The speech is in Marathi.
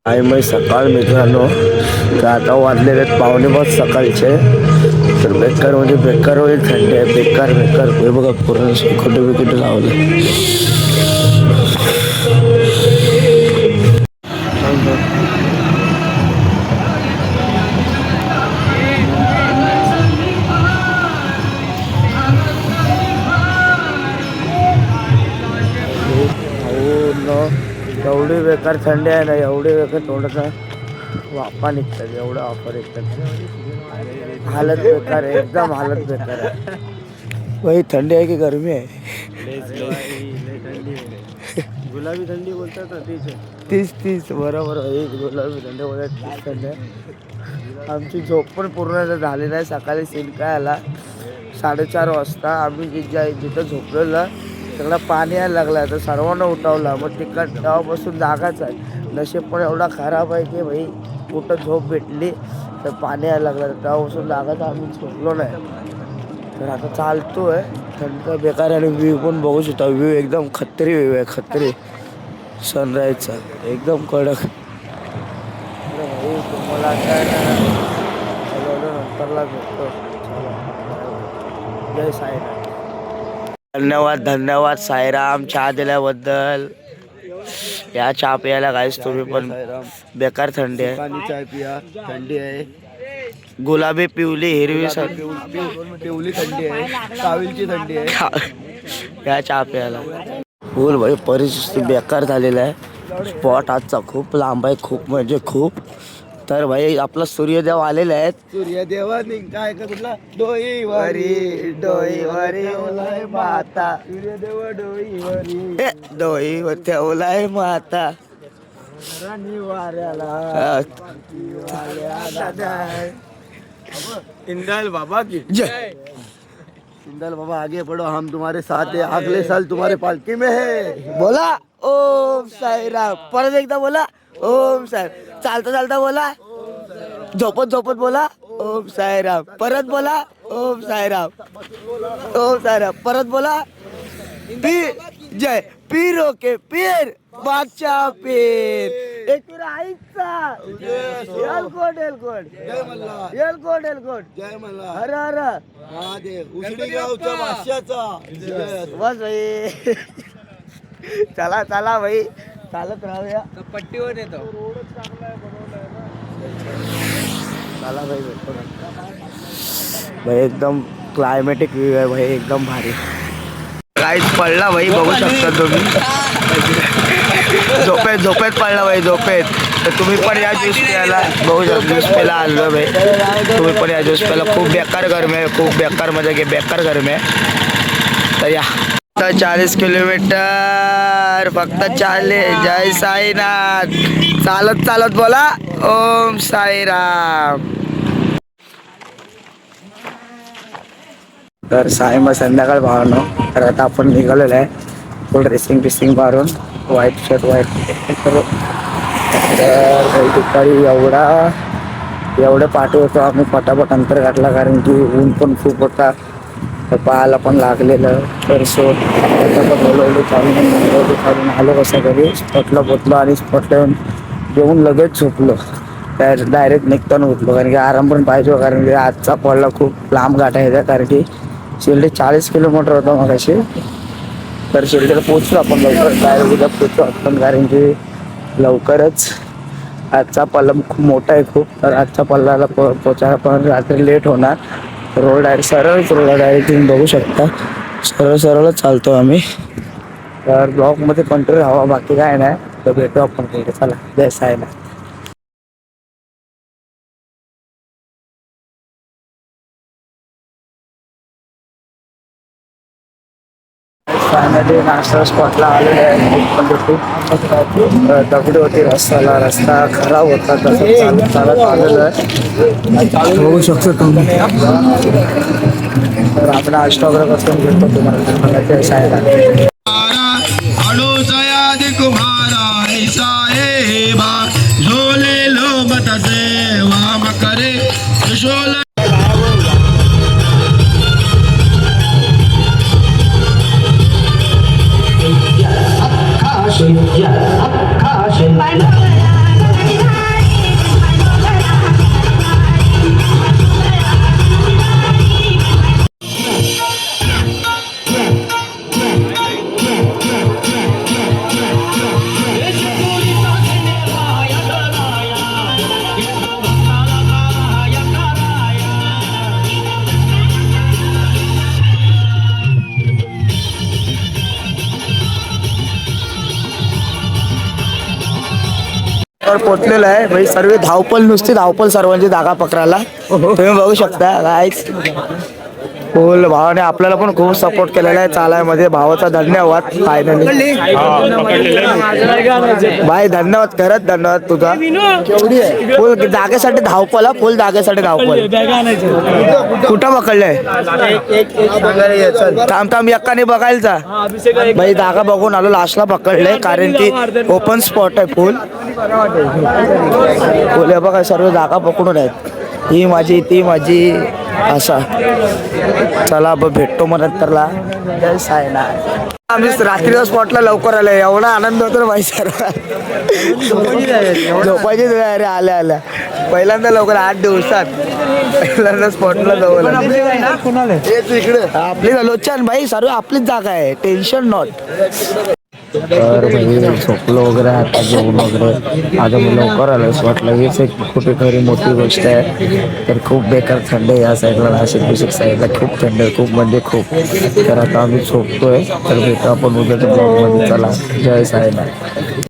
आहे मग सकाळ मित्रांनो. तर आता वाजलेले आहेत 5:45 सकाळचे. तर बेकार म्हणजे बेकार होईल, थंडी आहे बेकार बेकार. हे बघा पूर्ण कुठे विकेट लावले. एवढी बेकार थंडी आहे ना, एवढी बेकार तोंडाचा वाफा निघतात, एवढं ऑफर येतात. हालत बेकार आहे, एकदम हालत बेकार आहे. वही थंडी आहे की गरमी आहे? गुलाबी थंडी बोलतात ना, तीच तीच बरोबर आहे. गुलाबी थंडी बोलतात, तीच थंडी आहे. आमची झोप पण पूर्ण झाली नाही. सकाळी सीन काय आला, 4:30 वाजता आम्ही जिथं झोपलेलं सगळं पाणी यायला लागलं. तर सर्वांना उठवलं. मग तिकड तेव्हापासून जागाच आहे. नशीब पण एवढा खराब आहे की भाई कुठं झोप भेटली तर पाणी यायला लागलं. तर तेव्हापासून जागाच आम्ही झोपलो नाही. तर आता चालतो आहे. थंड बेकार आणि व्ह्यू पण बघू शकता. व्ह्यू एकदम खत्री व्ह्यू आहे, खत्री सनराईजचा एकदम कडक. तुम्हाला नंतरला भेटतो. जय साईराम. धन्यवाद धन्यवाद साईराम चहा दिल्याबद्दल. या चहा प्यायला गाईस तुम्ही पण. बेकार थंडी आहे. चाय पिया, थंडी आहे. गुलाबी पिवली हिरवी पिवली थंडी आहे, कावीलची थंडी आहे. या चहा प्यायला फुल भाई परिस्थिती बेकार झालेला आहे. स्पॉट आजचा खूप लांब आहे, खूप म्हणजे खूप. तर भाई आपला सूर्यदेव आलेले आहेत. सूर्यदेवानी काय कुठला डोईवरी डोईवरी माता. सूर्यदेव डोईवरी डोईवर ठेवलाय माता. इंदल बाबा की जय. इंदल बाबा आगे बढ़ो, हम तुम्हारे साथ है. अगले साल तुम्हारे पालकी में है. बोला ओम साईराम. परत एकदा बोला ओम साई. चालता चालता बोला, झोपत झोपत बोला ओम साईराम. परत बोला ओम साईराम. ओम साईराम. परत बोला पीर जय. पीरो के पीर मागच्या पीर. एक पीर आईचा एलकोट एलकोट एलकोट एलकोट जय मल्ला. हर हर महादेव. उजडी गावच्या भाष्याचा बस भाई. चला चला भाई, चालत राहूया. पट्टीवर येतो. चला भाई भेटतो भाई. एकदम क्लायमॅटिक व्ह्यू आहे भाई, एकदम भारी. काहीच पडला भाई, बघू शकता तुम्ही. झोपेत झोपेत पडला भाई, झोपेत. तर तुम्ही पण या ज्यूस प्यायला बघू शकता. ज्यूस प्यायला आलो भाई, तुम्ही पण या ज्यूस प्यायला. खूप बेकार गरमी आहे, खूप बेकार म्हणजे की बेकार गरमी आहे. तर या 40 किलोमीटर फक्त चालले. जय साईनाथ. चालत चालत बोला ओम साईराम. तर साई मग संध्याकाळ भावनो. तर आता आपण निघालेलो आहे फुल ड्रेसिंग बिसिंग मारून, व्हाईट शर्ट व्हाईट करू. तर दुपारी एवढं पाठवतो आम्ही पटापट अंतर घातला, कारण की ऊन पण खूप होता. तर पाहायला पण लागलेलं. तर बोलवलं चालून आलो कसं घरी. स्पॉटला पोचलो आणि स्पॉटला येऊन जेवून लगेच झोपलो. तर डायरेक्ट निघताना उठलो, कारण की आराम पण पाहिजे. कारण की आजचा पडला खूप लांब गाठ आहे, कारण की शिर्डी 40 किलोमीटर होतं मगाशी. तर शिर्डीला पोचलो आपण लवकर. डायरेक्ट उद्या पोचलो आपण, कारण की लवकरच. आजचा पल्ला खूप मोठा आहे खूप. तर आजच्या पल्ल्याला पोचायला पण रात्री लेट होणार. रोड डायरेक्ट सरळच रोड डायरेक्ट तुम्ही बघू शकता. सरळ सरळच चालतो आम्ही. तर ब्लॉकमध्ये कंट्रोल हवा, बाकी काय नाही. तर भेटू आपण पुढे. चला जय साईनाथ. फायनली नाश्ता स्पॉटला आलेले आहे. दगड होती रस्ता खराब होता. तसं चालत आलेलं आहे, बघू शकतो तुम्ही. तर आपण नाश्ता वगैरे करून घेतो तुम्हाला. जय साईनाथ. स्पॉटवर पोहोचलेलो आहे भाई. सर्व धावपल, नुसती धावपल सर्वांची जागा पकडायला. तुम्ही बघू शकता गाईज. फुल भावाने आपल्याला पण खूप सपोर्ट केलेला आहे चालायमध्ये. भावाचा धन्यवाद. फायनली भाई धन्यवाद, खरंच धन्यवाद तुझा. फुल जागेसाठी धावपल, फुल जागेसाठी धावपल. कुठं पकडलंय? थांब थांब एक्काने बघायचा भाई. जागा बघून आलो, लास्टला पकडलंय कारण की ओपन स्पॉट आहे फुल. फुल हे बघा सर्व जागा पकडून आहेत. ही माझी, ती माझी, असा. चला भेटतो मग नंतरला. जय साईनाथ. आम्ही रात्रीच्या स्पॉटला लवकर आलो. एवढा आनंद होतो ना भाई. सर्व झोपायची अरे आल्या आल्या. पहिल्यांदा लवकर 8 दिवसात पहिल्यांदा स्पॉटला जाऊ. इकडे आपली लोचन भाई, सर्व आपलीच जागा आहे. Tension not. तर भाई झोपलो वगैरे, आता जेवण वगैरे. आता मी लवकर आलो स्पॉटला. हेच एक कुठेतरी मोठी गोष्ट आहे. तर खूप बेकार थंड आहे या साईडला. नाशिक साईडला खूप थंड आहे, खूप म्हणजे खूप. तर आता आम्ही झोपतोय. तर भेटू आपण उद्याच्या ब्लॉगमध्ये. चला जय साईनाथ.